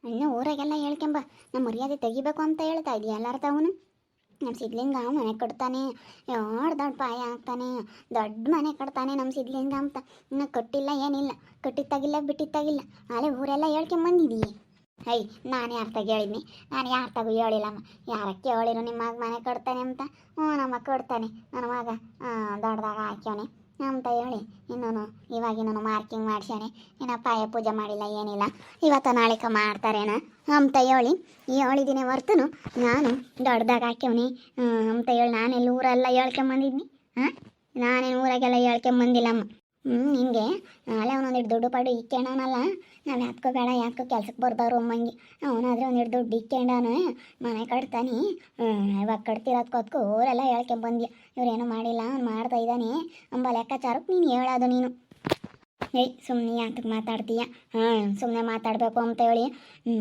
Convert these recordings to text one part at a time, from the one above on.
ಇನ್ನು ಊರಾಗೆಲ್ಲ ಹೇಳ್ಕೆಂಬ ನಮ್ಮ ಮರ್ಯಾದೆ ತೆಗಿಬೇಕು ಅಂತ ಹೇಳ್ತಾ ಇದೀಯ ಎಲ್ಲಾರ್ದವನು. ನಮ್ಮ ಸಿದ್ಲಿಂಗ ಮನೆ ಕಟ್ತಾನೆ, ಎರಡು ದೊಡ್ಡ ಪಾಯ ಹಾಕ್ತಾನೆ, ದೊಡ್ಡ ಮನೆ ಕಟ್ತಾನೆ ನಮ್ಮ ಸಿದ್ಲಿಂಗ ಅಂತ. ಇನ್ನು ಕಟ್ಟಿಲ್ಲ ಏನಿಲ್ಲ, ಕಟ್ಟಿತ್ತಾಗಿಲ್ಲ ಬಿಟ್ಟಿತ್ತಾಗಿಲ್ಲ, ಅಲ್ಲೇ ಊರೆಲ್ಲ ಹೇಳ್ಕೊಂಬಂದಿದ್ದೀವಿ. ಹೈ, ನಾನು ಯಾರ್ತಾಗ ಹೇಳಿದ್ನಿ? ನಾನು ಯಾರ್ತಾಗೂ ಹೇಳಿಲ್ಲಮ್ಮ. ಯಾರಕ್ಕೆ ಹೇಳಿರು ನಿಮ್ಮ ಮಗ ಮನೆ ಕಟ್ತಾನೆ ಅಂತ? ಹ್ಞೂ, ನಮ್ಮ ಕಟ್ತಾನೆ, ನನ್ನ ಮಗ ದೊಡ್ಡದಾಗ ಹಾಕ್ಯವನೆ ಅಂತ ಹೇಳಿ ಇನ್ನೂ ಇವಾಗಿನೂ ಮಾರ್ಕಿಂಗ್ ಮಾಡ್ಸ್ಯಾನೆ. ಇನ್ನು ಪಾಯ ಪೂಜೆ ಮಾಡಿಲ್ಲ ಏನಿಲ್ಲ, ಇವತ್ತು ನಾಳೆಕ ಮಾಡ್ತಾರೇನ ಅಂತ ಹೇಳಿ ಹೇಳಿದ್ದೀನಿ ಹೊರ್ತನು ನಾನು ದೊಡ್ಡದಾಗ ಹಾಕ್ಯವನಿ ಅಂತ ಹೇಳಿ ನಾನೆಲ್ಲ ಊರೆಲ್ಲ ಹೇಳ್ಕೊಂಬಂದಿದ್ನಿ. ಹಾಂ, ನಾನೇನು ಊರಾಗೆಲ್ಲ ಹೇಳ್ಕೊಂಬಂದಿಲ್ಲಮ್ಮ. ನಿನಗೆ ನಾಳೆ ಅವನೊಂದಿಟ್ಟು ದುಡ್ಡು ಪಾಡು ಇಕ್ಕೊಂಡವನಲ್ಲ, ನಾವು ಯಾಕೋ ಬೇಡ, ಯಾಕೋ ಕೆಲ್ಸಕ್ಕೆ ಬರ್ದವ್ರು ಅಮ್ಮಂಗೆ. ಅವನಾದ್ರೆ ಒಂದಿಟ್ಟು ದುಡ್ಡು ಇಕ್ಕೊಂಡವನು ಮನೆ ಕಟ್ತಾನೆ. ಇವಾಗ ಕಟ್ತಿರೋದ್ಕೋದ್ಕೋ ಊರೆಲ್ಲ ಹೇಳ್ಕೊಂಬಂದ್ಯ, ಇವ್ರೇನು ಮಾಡಿಲ್ಲ ಅವ್ನು ಮಾಡ್ತಾ ಇದ್ದಾನೆ ಅಂಬ ಲೆಕ್ಕಾಚಾರಕ್ಕೆ ನೀನು ಹೇಳೋದು ನೀನು. ಏಯ್, ಸುಮ್ಮನೆ ಯಾತಕ್ಕೆ ಮಾತಾಡ್ತೀಯ? ಸುಮ್ಮನೆ ಮಾತಾಡಬೇಕು ಅಂತ ಹೇಳಿ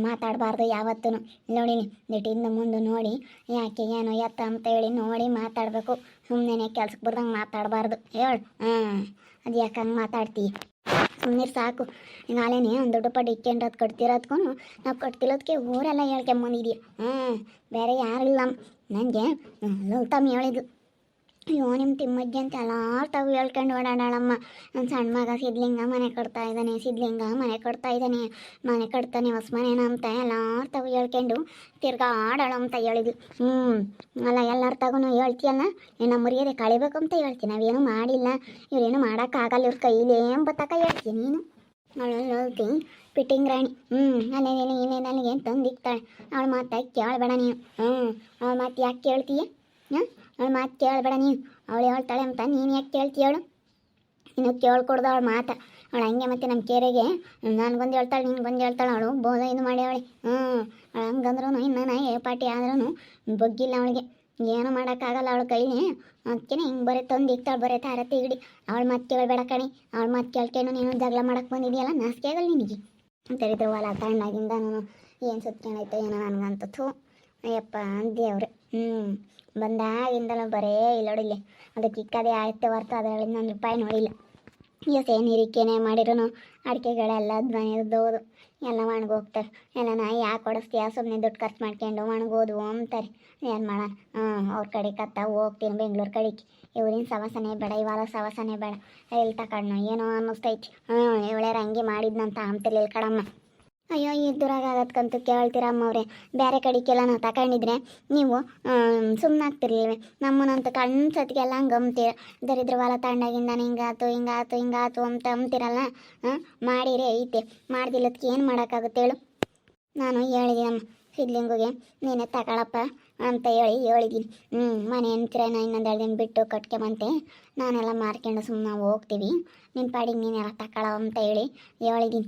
ಮಾತಾಡಬಾರ್ದು ಯಾವತ್ತೂ. ನೋಡಿನಿ ದಿಟ್ಟಿಂದ ಮುಂದೆ ನೋಡಿ ಯಾಕೆ ಏನೋ ಎತ್ತ ಅಂತ ಹೇಳಿ ನೋಡಿ ಮಾತಾಡಬೇಕು. ಸುಮ್ಮನೆ ಕೆಲ್ಸಕ್ಕೆ ಬರ್ದಂಗೆ ಮಾತಾಡಬಾರ್ದು ಹೇಳು. ಅದು ಯಾಕೆ ಹಂಗೆ ಮಾತಾಡ್ತೀಯ? ಸುಮ್ಮನೆ ಸಾಕು. ನಾಳೆನೇ ಒಂದು ದೊಡ್ಡ ಪಡ್ಡು ಇಕ್ಕೊಂಡ್ರದ್ದು ಕಟ್ತಿರೋದ್ಕೂ ನಾವು ಕಟ್ತಿರೋದಕ್ಕೆ ಊರೆಲ್ಲ ಹೇಳ್ಕೊಂಬಂದಿದ್ಯಾ. ಬೇರೆ ಯಾರಿಲ್ಲ ನನಗೆ ಲೌತಮ್ಮ ಹೇಳಿದ್ಲು. ಅಯ್ಯೋ, ನಿಮ್ಮ ತಿಮ್ಮಜ್ಜಿ ಅಂತ ಎಲ್ಲಾರು ತಾವು ಹೇಳ್ಕೊಂಡು ಓಡಾಡಳಮ್ಮ. ನನ್ನ ಸಣ್ಣ ಮಗ ಸಿದ್ಲಿಂಗ ಮನೆ ಕಟ್ತಾ ಇದ್ದಾನೆ, ಸಿದ್ಲಿಂಗ ಮನೆ ಕಟ್ತಾ ಇದ್ದಾನೆ, ಮನೆ ಕಟ್ತಾನೆ ಹೊಸ ಮನೇನ ಅಂತ ಎಲ್ಲಾರು ತಾವು ಹೇಳ್ಕೊಂಡು ತಿರ್ಗಾ ಆಡೋಣ ಹೇಳಿದ್ಲು. ಅಲ್ಲ ಎಲ್ಲರ ತಗೂ ಹೇಳ್ತೀಯಲ್ಲ, ನಮ್ಮ ಮರ್ಯಾದೆ ಕಳಿಬೇಕು ಅಂತ ಹೇಳ್ತೀನಿ. ನಾವೇನು ಮಾಡಿಲ್ಲ, ಇವ್ರೇನು ಮಾಡೋಕ್ಕಾಗಲ್ಲ ಇವ್ರ ಕೈಲಿ ಎಂಬತ್ತಕ ಹೇಳ್ತೀನಿ ನೀನು. ಅವಳು ಹೇಳ್ತೀನಿ ಪಿಟ್ಟಿಂಗ್ ರಾಣಿ. ಅಲ್ಲೇನೇನು ಏನೇ ನನಗೇನು ತಂದಿಕ್ತಾಳೆ. ಅವಳು ಮಾತಾಗಿ ಕೇಳಬೇಡ ನೀನು. ಅವಳು ಮಾತು ಯಾಕೆ ಕೇಳ್ತೀಯ? ಅವಳು ಮಾತು ಕೇಳಬೇಡ ನೀನು. ಅವಳು ಹೇಳ್ತಾಳೆ ಅಂತ ನೀನು ಯಾಕೆ ಕೇಳ್ತೀಯ? ಅವಳು ನೀನು ಕೇಳ್ಕೊಡ್ದು ಅವಳು ಮಾತು. ಅವಳು ಹಂಗೆ ಮತ್ತೆ ನಮ್ಮ ಕೇರೆಗೆ ನನಗೊಂದು ಹೇಳ್ತಾಳೆ, ನಿನ್ಗೊಂದು ಹೇಳ್ತಾಳೆ. ಅವಳು ಬೋಧ ಇದು ಮಾಡಿ ಅವಳೆ. ಅವಳು ಹಂಗಂದ್ರೂ ಇನ್ನು ನಾ ಏ ಪಾಟಿ ಆದ್ರೂ ಬಗ್ಗಿಲ್ಲ ಅವಳಿಗೆ. ಏನೂ ಮಾಡೋಕ್ಕಾಗಲ್ಲ ಅವಳ ಕೈಲಿ. ಅದಕ್ಕೆ ಹಿಂಗೆ ಬರೀ ತಂದು ಇಕ್ತಾಳೆ, ಬರೀ ತಾರ ತಿಗಡಿ. ಅವಳು ಮಾತು ಕೇಳಬೇಡ ಕಣಿ. ಅವಳು ಮಾತು ಕೇಳ್ಕೊಂಡು ನೀನು ಜಗಳ ಮಾಡಕ್ಕೆ ಬಂದಿದೆಯಲ್ಲ, ನಾಚಿಕೆ ಆಗಲ್ಲ ನಿನಗೆ ಅಂತೇಳಿದ್ರು. ಹೊಲ ತಣ್ಣಾಗಿಂದ ನಾನು ಏನು ಸುತ್ಕೊಂಡೈತೋ ಏನೋ ನನಗಂತ ಥೂ ಅಯ್ಯಪ್ಪ ದೇವ್ರೆ. ಬಂದಾಗಿಂದಲೂ ಬರೇ ಇಲ್ಲೋಡಿಲ್ಲ, ಅದಕ್ಕೆ ಇಕ್ಕದೇ ಆಯ್ತು ಹೊರ್ತು ಅದರಲ್ಲಿ 1 ರೂಪಾಯಿ ನೋಡಿಲ್ಲ. ಎಸ್ ಏನು ಹಿರಿಕೆನೆ ಮಾಡಿರೂ ಅಡಿಕೆಗಳೆಲ್ಲ ಧ್ವನಿದೋದು ಎಲ್ಲ ಒಣಗೋಗ್ತಾರೆ. ಎಲ್ಲ ನಾ ಯಾಕೆ ಕೊಡಿಸ್ತೀಯ, ಸುಮ್ಮನೆ ದುಡ್ಡು ಖರ್ಚು ಮಾಡ್ಕೊಂಡು ಒಣಗೋದು ಅಂತಾರೆ. ಏನು ಮಾಡೋಣ? ಅವ್ರ ಕಡೆ ಕತ್ತ ಹೋಗ್ತೀನಿ ಬೆಂಗ್ಳೂರು ಕಡೆಗೆ. ಇವ್ರಿನ ಸವಾಸನೆ ಬೇಡ, ಇವಾಗ ಸವಾಸನೆ ಬೇಡ. ಎಲ್ಲಿ ತಗೊಂಡು ಏನೋ ಅನ್ನಿಸ್ತೈತಿ. ಇವಳ್ಯಾರ ಹಂಗೆ ಮಾಡಿದ್ನಂತ ಅಂತಿರ್ಲಿಲ್ಲ ಕಡಮ್ಮ. ಅಯ್ಯೋ, ಇದ್ದೂರಾಗತ್ತಕ್ಕಂತೂ ಕೇಳ್ತೀರಮ್ಮವ್ರೆ. ಬೇರೆ ಕಡೆಗೆಲ್ಲ ನಾವು ತಗೊಂಡಿದ್ರೆ ನೀವು ಸುಮ್ಮನೆ ಆಗ್ತಿರ್ಲಿಲ್ವೇ? ನಮ್ಮನ್ನಂತ ಕಣ್ಸತ್ಗೆಲ್ಲ ಹಂಗೆ ಅಂತೀರ. ದರಿದ್ರ ಹೊಲ ತಗೊಂಡಾಗಿಂದ ಹಿಂಗಾತು ಅಂತ ಅಂತೀರಲ್ಲ. ಮಾಡಿರೇ ಐತೆ, ಮಾಡ್ದಿಲ್ಲದಕ್ಕೆ ಏನು ಮಾಡೋಕ್ಕಾಗುತ್ತೆ ಹೇಳು? ನಾನು ಹೇಳಿದ್ದೀನಮ್ಮ ಸಿದ್ಲಿಂಗುಗೆ, ನೀನೇ ತಗೊಳಪ್ಪ ಅಂತ ಹೇಳಿದ್ದೀನಿ. ಮನೆ ಅಂತೀರೇನ ಇನ್ನೊಂದು 2 ದಿನ ಬಿಟ್ಟು ಕಟ್ಕೊಂಬಂತೆ ನಾನೆಲ್ಲ ಮಾರ್ಕೊಂಡು ಸುಮ್ಮನೆ ಹೋಗ್ತೀವಿ, ನಿನ್ನ ಪಾಡಿಗೆ ನೀನೆಲ್ಲ ತಗೊಳ್ಳೋ ಅಂತ ಹೇಳಿದ್ದೀನಿ.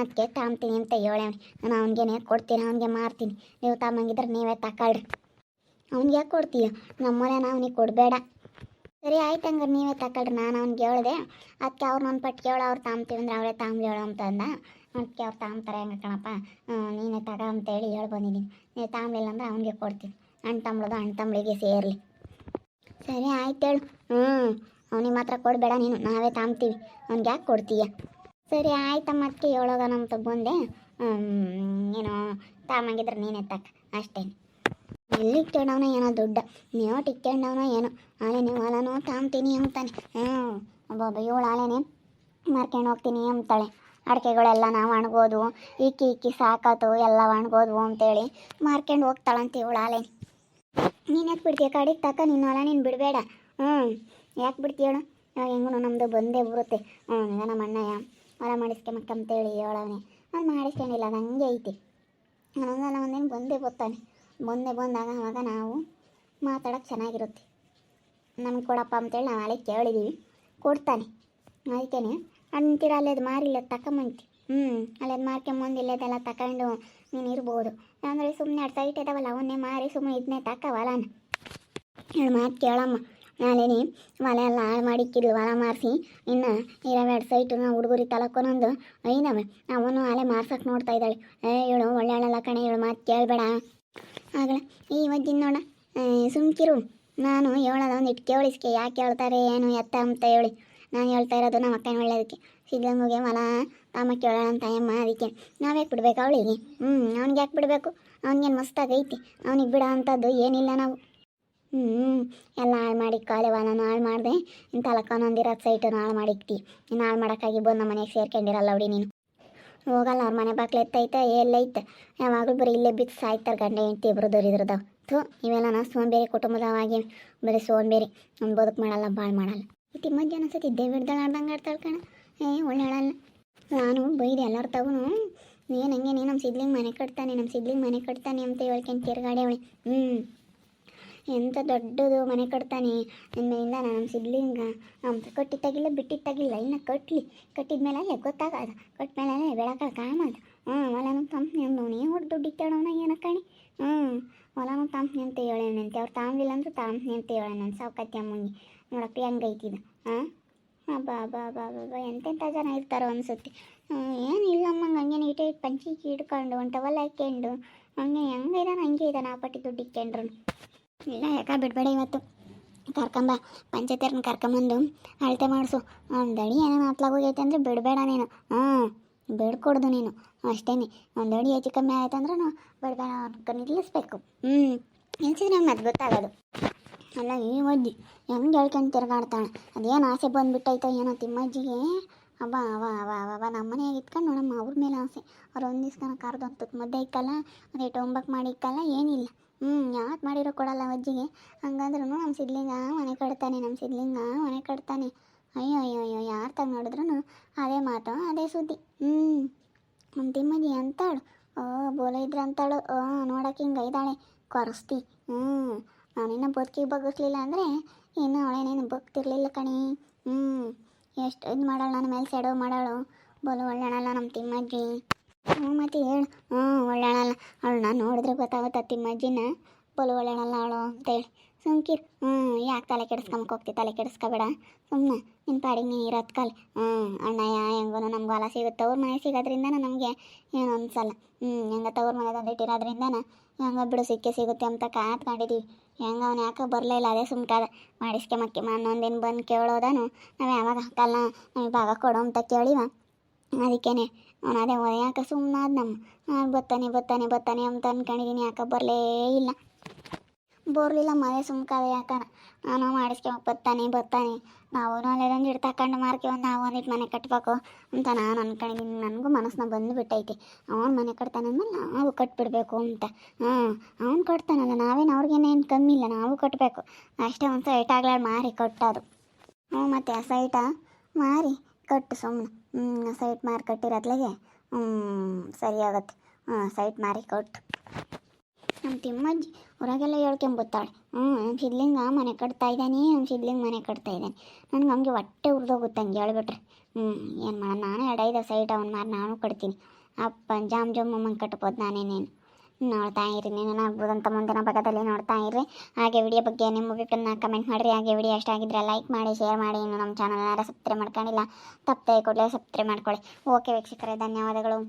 ಅದಕ್ಕೆ ತಾಂಬ್ತೀನಿ ಅಂತ ಹೇಳವನಿ. ನಾನು ಅವನಿಗೇನೆ ಕೊಡ್ತೀನಿ, ಅವನಿಗೆ ಮಾರ್ತೀನಿ. ನೀವು ತಮ್ಮಂಗಿದ್ರೆ ನೀವೇ ತಗೊಳ್ರಿ. ಅವ್ನಿಗೆ ಯಾಕೆ ಕೊಡ್ತೀಯ? ನಮ್ಮನೇನ ಅವನಿಗೆ ಕೊಡಬೇಡ. ಸರಿ ಆಯ್ತು, ಹಂಗಾರೆ ನೀವೇ ತಗೊಳ್ರಿ. ನಾನು ಅವ್ನಿಗೆ ಹೇಳಿದೆ, ಅದಕ್ಕೆ ಅವ್ರು ನನ್ನ ಪಟ್ಟು ಕೇಳೋ ಅವ್ರು ತಾಂಬ್ತೀವಿ ಅಂದ್ರೆ ಅವಳೇ ತಾಂಬ್ಲಿ ಹೇಳೋ ಅಂತ ಅಂದ. ಅದಕ್ಕೆ ಅವ್ರು ತಾಂಬ್ತಾರೆ ಹೆಂಗೆ ಕಣಪ್ಪ, ನೀನೇ ತಗೋ ಅಂತೇಳಿ ಬಂದಿದ್ದೀನಿ. ನೀವು ತಾಂಬ್ಲಿಲ್ಲ ಅಂದ್ರೆ ಅವನಿಗೆ ಕೊಡ್ತೀನಿ. ಅಣ್ಣ ತಮ್ಮಳಿಗೆ ಸೇರಲಿ. ಸರಿ ಆಯ್ತು ಹೇಳು. ಅವನಿಗೆ ಮಾತ್ರ ಕೊಡಬೇಡ ನೀನು, ನಾವೇ ತಾಂಬ್ತೀವಿ. ಅವ್ನಿಗೆ ಯಾಕೆ ಕೊಡ್ತೀಯ? ಸರಿ ಆಯ್ತಮ್ಮ, ಅದಕ್ಕೆ ಹೇಳೋಗೋಣ ಅಂತ ಬಂದೆ. ಏನೋ ತಾಮಂಗಿದ್ರೆ ನೀನೇ ತಕ್ಕ ಅಷ್ಟೇ. ಎಲ್ಲಿ ಇಟ್ಕೊಂಡವನ ಏನೋ ದುಡ್ಡ, ನೀವು ಇಟ್ಕೊಂಡವನ ಏನೋ ಆಲೇನೆ ಹೊಲನೋ ತಾಂಬ್ತೀನಿ ಅಂತಾನೆ. ಒಬ್ಬೊಬ್ಬ 7 ಆಲೇನೆ ಮಾರ್ಕೊಂಡು ಹೋಗ್ತೀನಿ ಅಂತಾಳೆ. ಅಡಿಕೆಗಳೆಲ್ಲ ನಾವು ಒಣಗೋದು ಇಕ್ಕಿ ಸಾಕಾತು ಎಲ್ಲ ಒಣಗೋದ್ವು ಅಂತೇಳಿ ಮಾರ್ಕೊಂಡು ಹೋಗ್ತಾಳಂತ 7 ಆಲೇನೆ. ನೀನು ಯಾಕೆ ಬಿಡ್ತೀಯ? ಕಡೆಗೆ ತಕ್ಕ ನಿನ್ನ ಹೊಲ ನೀನು ಬಿಡಬೇಡ. ಯಾಕೆ ಬಿಡ್ತೀಯಳು? ಇವಾಗ ಹೆಂಗೂ ನಮ್ಮದು ಬಂದೇ ಬರುತ್ತೆ. ಈಗ ನಮ್ಮ ಅಣ್ಣಯ್ಯ ಹೊಲ ಮಾಡಿಸ್ಕೊಂಬಕ್ಕಂತೇಳಿ ಹೇಳವನೆ. ಅದು ಮಾಡಿಸ್ಕೊಂಡಿಲ್ಲ, ಅದು ಹಂಗೆ ಐತಿ. ಒಂದಲ್ಲ ಒಂದೇನು ಬಂದೇ ಬಂದಾಗ ಅವಾಗ ನಾವು ಮಾತಾಡೋಕ್ಕೆ ಚೆನ್ನಾಗಿರುತ್ತೆ. ನಮ್ಗೆ ಕೊಡಪ್ಪ ಅಂತೇಳಿ ನಾವು ನಾಳೆ ಕೇಳಿದ್ದೀವಿ, ಕೊಡ್ತಾನೆ. ಅದಕ್ಕೇನೆ ಅಂತೀರ ಅಲ್ಲೇದು ಮಾರಿಲ್ಲ ತಗೊಂಬಂತಿ. ಅಲ್ಲೇದು ಮಾರ್ಕೊಂಬಂದಿಲ್ಲದೆಲ್ಲ ತಗೊಂಡು ನೀನು ಇರ್ಬೋದು. ಅಂದರೆ ಸುಮ್ಮನೆ 2 ಸೈಟ್ ಇದಾವಲ್ಲ, ಅವನ್ನೇ ಮಾರಿ ಸುಮ್ಮನೆ ಇದನ್ನೇ ತಕ್ಕವಲ್ಲ. ಹೇಳು ಮಾತು ಕೇಳಮ್ಮ. ನಾಳೆನೇ ಹೊಲ ಎಲ್ಲ ಹಾಳು ಮಾಡಿಕ್ಕಿದ್ಲು, ಹೊಲ ಮಾರಿಸಿ ಇನ್ನು 2 ಸೈಟು ನಾವು ಹುಡುಗರಿ ತಲಕೊಂದೊಂದು ಐದವೆ, ಅವನು ಅಲ್ಲೇ ಮಾರ್ಸೋಕೆ ನೋಡ್ತಾ ಇದ್ದಾಳೆ. ಹೇಳು ಒಳ್ಳೆಯಲ್ಲ ಕಣೆ, ಹೇಳು ಮಾತು ಕೇಳಬೇಡ. ಆಗಲ್ಲ ಈ ವಜ್ಜಿನ ನೋಡ, ಸುಮ್ಕಿರು. ನಾನು ಹೇಳೋದು ಒಂದಿಟ್ಟು ಕೇಳಿಸ್ಕೆ, ಯಾಕೆ ಹೇಳ್ತಾರೆ ಏನು ಎತ್ತ ಅಂತ ಹೇಳಿ ನಾನು ಹೇಳ್ತಾ ಇರೋದು ನಮ್ಮ ಅಕ್ಕನ ಒಳ್ಳೆಯದಕ್ಕೆ. ಸಿದ್ಧಂಗಿಗೆ ಹೊಲ ತಾಮ ಕೇಳೋಣ ಅಂತ ಅಮ್ಮ, ಅದಕ್ಕೆ ನಾವ್ಯಾಕೆ ಬಿಡ್ಬೇಕು ಅವಳಿಗೆ? ಅವ್ನಿಗೆ ಯಾಕೆ ಬಿಡಬೇಕು? ಅವ್ನಿಗೇನು ಮಸ್ತಾಗೈತಿ, ಅವ್ನಿಗೆ ಬಿಡೋ ಅಂಥದ್ದು ಏನಿಲ್ಲ ನಾವು. ಎಲ್ಲ ಹಾಳು ಮಾಡಿ ಕಾಲೇವಾಲನು ಹಾಳು ಮಾಡಿದೆ, ಇಂಥ ಲಕ್ಕನೊಂದಿರೋದು ಸೈಟನ್ನು ಹಾಳು ಮಾಡಿಕ್ತಿ. ಇನ್ನು ಹಾಳು ಮಾಡೋಕ್ಕಾಗಿ ಬಂದು ನಮ್ಮ ಮನೆಗೆ ಸೇರ್ಕೊಂಡಿರಲ್ಲ ಅವಡಿ ನೀನು. ಹೋಗಲ್ಲ, ಅವ್ರ ಮನೆ ಬಾಕ್ಲು ಎತ್ತೈತೆ ಎಲ್ಲೈತೆ, ಯಾವಾಗಲೂ ಬರೀ ಇಲ್ಲೇ ಬಿದ್ದು ಸಾಯ್ತಾರೆ ಗಂಡ ಹೆಂಡ್ತಿ ಇಬ್ಬರು ದೊರಿದ್ರದವು. ಇವೆಲ್ಲ ನಾ ಸೋಂಬೇರಿ ಕುಟುಂಬದವಾಗಿ ಬರೀ ಸೋಂಬೇರಿ, ಒಂದು ಬದುಕು ಮಾಡಲ್ಲ, ಭಾಳ ಮಾಡಲ್ಲ. ಇತಿ ಮಧ್ಯ ಅನ್ಸತಿ ದೇವಿಡ್ದಳು ಆಡ್ದಂಗೆ ಆಡ್ತಾಳೆ ಕಣ. ಒಳ್ಳೆ ಹೇಳಲ್ಲ. ನಾನು ಬೈದೆ ಎಲ್ಲರ ತಗೂ, ಏನು ಹಂಗೆ ನೀನು ನಮ್ಮ ಸಿದ್ಲಿಂಗ್ ಮನೆ ಕಟ್ತಾನೆ, ನಮ್ಮ ಸಿದ್ಲಿಂಗ್ ಮನೆ ಕಟ್ತಾನೆ ಅಂತ ಹೇಳ್ಕೊಂಡು ತಿರ್ಗಾಡಿ ಅವಳಿ. ಎಂಥ ದೊಡ್ಡದು ಮನೆ ಕಟ್ತಾನೆ ಇನ್ಮೇಲಿಂದ ನಮ್ಮ ಸಿದ್ಲಿಂಗ ಅಂತ ಕಟ್ಟಿತ್ತಾಗಿಲ್ಲ ಬಿಟ್ಟಿತ್ತಾಗಿಲ್ಲ, ಇನ್ನು ಕಟ್ಟಿದ್ಮೇಲೆ ಅಲ್ಲೇ ಗೊತ್ತಾಗದು, ಕಟ್ಟಿದ್ಮೇಲೆ ಬೆಳಕ ಕಾಮದು. ಹೊಲನು ತಂಪ್ನಿ ಅಂದವನು ಏನು ಹೊಟ್ಟು ದುಡ್ಡು ಇತ್ತಾಡವನ ಏನ ಕಣಿ. ಹೊಲನು ತಂಪ್ನಿ ಅಂತ ಹೇಳೇನಂತೆ, ಅವ್ರು ತಾಂಬಿಲ್ಲ ಅಂದ್ರೆ ತಾಂಪ್ನಿ ಅಂತ ಹೇಳೇನಂತ ಸಾವ್ಕತ್ತಿ ಅಮ್ಮಂಗೆ. ನೋಡಪ್ಪ ಹೆಂಗೈತಿದ. ಬಾ ಬಾ ಬಾ ಬಾ ಬಾ ಎಂತೆಂಥ ಜನ ಇರ್ತಾರೋ ಅನ್ಸುತ್ತೆ. ಏನಿಲ್ಲ ಅಮ್ಮಂಗೆ ಹಂಗೆ ನೀಟೇ ಪಂಚಿಗೆ ಹಿಡ್ಕೊಂಡು ಒಂಟವಲ್ಲ ಹಾಕ್ಕೊಂಡು ಹೆಂಗೆ ಇದ್ದಾನೆ ಆ ಪಟ್ಟಿ ದುಡ್ಡು ಇಕ್ಕೊಂಡ್ರು. ಇಲ್ಲ ಯಾಕೆ ಬಿಡಬೇಡ, ಇವತ್ತು ಕರ್ಕೊಂಬ ಪಂಚಾಯತಿಯವ್ರನ್ನ ಕರ್ಕೊಂಬಂದು ಅಳತೆ ಮಾಡಿಸು. ಒಂದು ಅಡಿ ಏನೇನು ಹತ್ಲಾಗೋಗೈತೆ ಅಂದರೆ ಬಿಡಬೇಡ ನೀನು. ಬೇಡ್ಕೊಡ್ದು ನೀನು ಅಷ್ಟೇ. ಒಂದು ಅಡಿ ಹೆಚ್ಚು ಕಮ್ಮಿ ಆಯ್ತು ಅಂದ್ರೆ ಬಿಡಬೇಡ, ಅವ್ರನ್ನ ನಿಲ್ಲಿಸ್ಬೇಕು. ನಿಲ್ಸಿದ್ರೆ ನಂಗೆ ಅದು ಗೊತ್ತಾಗೋದು. ಅಲ್ಲ ಈ ಅಜ್ಜಿ ಹೆಂಗೆ ಹೇಳ್ಕೊಂಡು ತಿರ್ಗಾಡ್ತಾಳೆ, ಅದೇನು ಆಸೆ ಬಂದುಬಿಟ್ಟೈತೋ ಏನೋ ತಿಮ್ಮಜ್ಜಿಗೆ. ಅಬ್ಬಾ ಅವ ಅವ ಅವ ನಮ್ಮ ಮನೆಯಾಗ ಇಟ್ಕೊಂಡು ನಮ್ಮ ಅವ್ರ ಮೇಲೆ ಆಸೆ. ಅವ್ರು ಒಂದು ದಿವ್ಸನ ಕರ್ದು ಹೊತ್ತಕ್ಕೆ ಮುದ್ದೆ ಇಕ್ಕಲ್ಲ, ಅದೇಟು ಒಂಬಕ್ಕೆ ಮಾಡಿ ಇಕ್ಕಲ್ಲ, ಏನಿಲ್ಲ. ಯಾಕೆ ಮಾಡಿರೋ ಕೊಡಲ್ಲ ಅಜ್ಜಿಗೆ. ಹಂಗಂದ್ರೂ ನಮ್ಮ ಸಿದ್ಲಿಂಗ ಮನೆ ಕಟ್ತಾನೆ, ನಮ್ಮ ಸಿದ್ಲಿಂಗ ಮನೆ ಕಟ್ತಾನೆ. ಅಯ್ಯೋ ಅಯ್ಯೋ ಅಯ್ಯೋ, ಯಾರು ತಗ ನೋಡಿದ್ರು ಅದೇ ಮಾತು ಅದೇ ಸುದ್ದಿ. ನಮ್ಮ ತಿಮ್ಮಜ್ಜಿ ಅಂತಾಳು, ಬೋಲ ಇದ್ರೆ ಅಂತಾಳು, ನೋಡೋಕೆ ಹಿಂಗೆ ಇದ್ದಾಳೆ ಕೊರಸ್ತಿ. ನಾನಿನ್ನು ಬದುಕಿಗೆ ಬಗ್ಗಿಸ್ಲಿಲ್ಲ ಅಂದರೆ ಇನ್ನು ಅವಳೇನೇನು ಬಗ್ತಿರ್ಲಿಲ್ಲ ಕಣಿ. ಎಷ್ಟು ಇದು ಮಾಡಾಳು, ನನ್ನ ಮೇಲೆ ಸೆಡೋ ಮಾಡಾಳು. ಬೋಲು ಒಳ್ಳೆಯಲ್ಲ ನಮ್ಮ ತಿಮ್ಮಜ್ಜಿ. ಮತ್ತೆ ಹೇಳು. ಒಳ್ಳೆಯಲ್ಲ ಅವಳು, ನಾನು ನೋಡಿದ್ರೆ ಗೊತ್ತಾಗುತ್ತೆ ತಿಮ್ಮಜ್ಜಿನ ಬೋಲು ಒಳ್ಳೆಯಲ್ಲ ಅವಳು ಅಂತೇಳಿ. ಸುಮ್ಕಿರ್. ಯಾಕೆ ತಲೆ ಕೆಡಿಸ್ಕೊಂಬಕ್ಕೆ ಹೋಗ್ತಿ, ತಲೆ ಕೆಡಿಸ್ಕೊಬೇಡ ಸುಮ್ಮನೆ ನಿನ್ನ ಪಾಡಿಗೆ ನೀನು ಇರೋದು ಕಾಲ. ಅಣ್ಣಯ್ಯ ಹೆಂಗೂ ನಮ್ಗೆ ಹೊಲ ಸಿಗುತ್ತೆ, ಅವ್ರ ಮನೆ ಸಿಗೋದ್ರಿಂದ ನಮಗೆ ಏನು ಅನ್ಸಲ್ಲ. ಹೆಂಗ ತವ್ರ ಮನೆದಂದು ಇಟ್ಟಿರೋದ್ರಿಂದ ಹೆಂಗ ಬಿಡು ಸಿಗುತ್ತೆ ಅಂತ ಕಾತ್ಕೊಂಡಿದ್ದೀವಿ. ಹೆಂಗ ಅವ್ನು ಯಾಕೆ ಬರಲಿಲ್ಲ, ಅದೇ ಸುಮ್ಕಾದ ಮಾಡಿಸ್ಕೊಂಬಕ್ಕೆ. ಇನ್ನೊಂದಿನ ಬಂದು ಕೇಳೋದನು ನಾವು ಯಾವಾಗ ಹಾಕಲ್ಲ, ನಮಗೆ ಭಾಗ ಕೊಡು ಅಂತ ಕೇಳಿವ. ಅದಕ್ಕೇನೆ ಅವನು ಅದೇ ಯಾಕೆ ಸುಮ್ಮನಾದ ಬರ್ತಾನೆ ಅಂತ ಅಂದ್ಕೊಂಡಿದ್ದೀನಿ. ಯಾಕೆ ಬರಲೇ ಇಲ್ಲ, ಬೋರ್ಲಿಲ್ಲ ಮನೆ ಸುಮ್ಕಾದ. ಯಾಕಂದ್ರೆ ನಾನು ಮಾಡಿಸ್ಕೊಂಬಕ್ಕೆ ಬರ್ತಾನೆ ನಾವು ಅಲ್ಲೇದೊಂದು ಹಿಡ್ದು ತಗೊಂಡು ಮಾರ್ಕೊಂಡು ನಾವು ಒಂದಿಟ್ಟು ಮನೆ ಕಟ್ಟಬೇಕು ಅಂತ ನಾನು ಅಂದ್ಕೊಂಡಿದ್ದೀನಿ. ನನಗೂ ಮನಸ್ಸನ್ನ ಬಂದುಬಿಟ್ಟೈತಿ. ಅವನು ಮನೆ ಕಟ್ತಾನೆ ಅಂದಮೇಲೆ ನಾವು ಕಟ್ಬಿಡ್ಬೇಕು ಅಂತ. ಅವ್ನು ಕಟ್ತಾನಲ್ಲ, ನಾವೇನು ಅವ್ರಿಗೇನೇನು ಕಮ್ಮಿ ಇಲ್ಲ, ನಾವು ಕಟ್ಟಬೇಕು ಅಷ್ಟೇ. ಒಂದು ಸೈಟ್ ಆಗ್ಲಾರ ಮಾರಿ ಕಟ್ಟೋದು. ಮತ್ತು ಆ ಸೈಟ ಮಾರಿ ಕಟ್ಟು ಸುಮ್ಮನೆ. ಸೈಟ್ ಮಾರಿ ಕಟ್ಟಿರೋದ್ಲಾಗೆ ಸರಿ ಆಗುತ್ತೆ. ಸೈಟ್ ಮಾರಿ ಕೊಟ್ಟು ನಮ್ಮ ತಿಮ್ಮಜ್ಜಿ ಹೊರಗೆಲ್ಲ ಹೇಳ್ಕೊಂಬತ್ತಾಳೆ. ನಮ್ಮ ಸಿದ್ಲಿಂಗ ಮನೆ ಕಟ್ತಾ ಇದ್ದಾನೆ, ನಮ್ಮ ಸಿದ್ಲಿಂಗ ಮನೆ ಕಟ್ತಾ ಇದ್ದಾನೆ. ನನಗೆ ಹಂಗೆ ಹೊಟ್ಟೆ ಉರಿದೋಗುತ್ತೆ ಹಂಗೆ ಹೇಳ್ಬಿಟ್ರೆ. ಏನು ಮಾಡೋಣ, ನಾನು 2-5 ಸೈಟ್ ಅವ್ನು ಮಾರಿ ನಾನು ಕಟ್ತೀನಿ. ಅಪ್ಪ ಜಾಮ್ ಅಮ್ಮಂಗೆ ಕಟ್ಬೋದು ನಾನೇನೇನು. ನೋಡ್ತಾ ಇರಿ, ನೀನು ಆಗ್ಬೋದಂತ ಮುಂದಿನ ಭಾಗದಲ್ಲಿ ನೋಡ್ತಾ ಇರ್ರಿ. ಹಾಗೆ ವಿಡಿಯೋ ಬಗ್ಗೆ ನಿಮ್ಮ ಅಭಿಪ್ರಾಯನ ಕಮೆಂಟ್ ಮಾಡಿರಿ. ಹಾಗೆ ವಿಡಿಯೋ ಇಷ್ಟ ಆಗಿದ್ರೆ ಲೈಕ್ ಮಾಡಿ, ಶೇರ್ ಮಾಡಿ. ಇನ್ನು ನಮ್ಮ ಚಾನಲ್ನಾರ ಸಬ್ಸ್ಕ್ರೈಬ್ ಮಾಡ್ಕೊಂಡಿಲ್ಲ, ತಪ್ಪದೆ ಕೂಡಲೇ ಸಬ್ಸ್ಕ್ರೈಬ್ ಮಾಡ್ಕೊಳ್ಳಿ. ಓಕೆ ವೀಕ್ಷಕರೇ, ಧನ್ಯವಾದಗಳು.